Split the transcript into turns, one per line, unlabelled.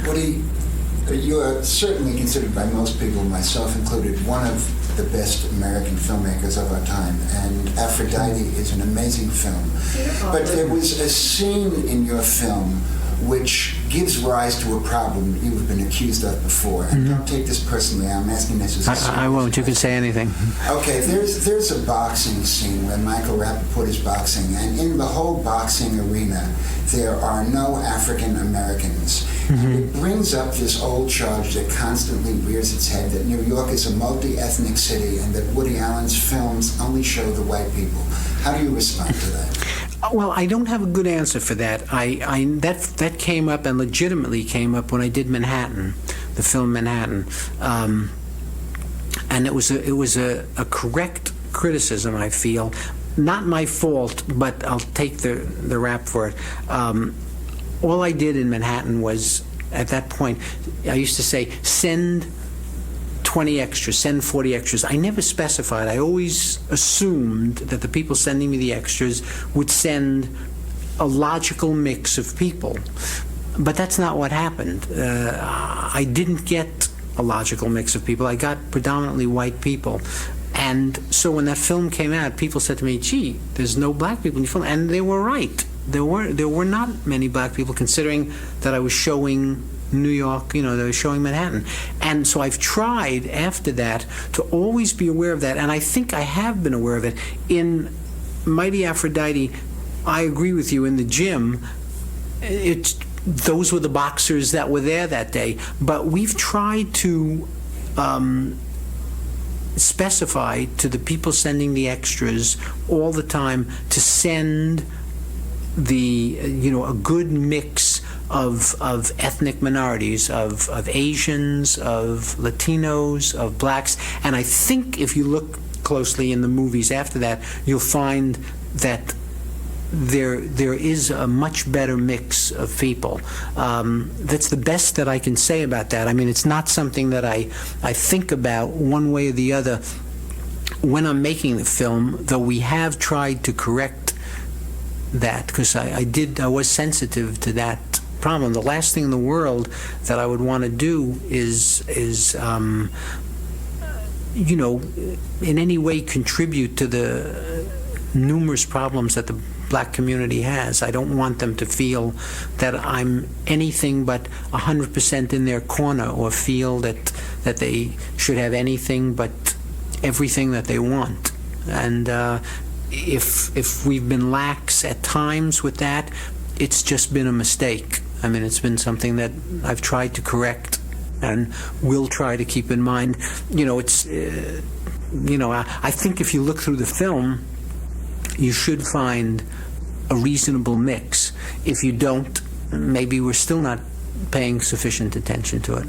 Woody, you are certainly considered by most people, myself included, one of the best American filmmakers of our time, and Aphrodite is an amazing film. But there was a scene in your film which gives rise to a problem you've been accused of before. And don't take this personally, I'm asking this as a
I won't. You can say anything.
Okay, there's a boxing scene where Michael Rappaport is boxing, and in the whole boxing arena, there are no African Americans. And it brings up this old charge that constantly rears its head that New York is a multi-ethnic city and that Woody Allen's films only show the white people. How do you respond to that?
Well, I don't have a good answer for that. That came up and legitimately came up when I did Manhattan, the film Manhattan, and it was a correct criticism, I feel. Not my fault, but I'll take the rap for it. All I did in Manhattan was, at that point, I used to say, send 20 extras, send 40 extras. I never specified. I always assumed that the people sending me the extras would send a logical mix of people. But that's not what happened. I didn't get a logical mix of people. I got predominantly white people. And so when that film came out, people said to me, gee, there's no black people in your film. And they were right. There were not many black people, considering that I was showing New York, they were showing Manhattan. And so I've tried after that to always be aware of that, and I think I have been aware of it. In Mighty Aphrodite, I agree with you, in the gym, those were the boxers that were there that day. But we've tried to specify to the people sending the extras all the time to send a good mix of ethnic minorities, of Asians, of Latinos, of blacks. And I think if you look closely in the movies after that, you'll find that there is a much better mix of people. That's the best that I can say about that. I mean, it's not something that I think about one way or the other when I'm making the film, though we have tried to correct that, because I was sensitive to that problem. The last thing in the world that I would want to do is in any way contribute to the numerous problems that the black community has. I don't want them to feel that I'm anything but 100% in their corner, or feel that they should have anything but everything that they want. And if we've been lax at times with that, it's just been a mistake. I mean, it's been something that I've tried to correct and will try to keep in mind. I think if you look through the film, you should find a reasonable mix. If you don't, maybe we're still not paying sufficient attention to it.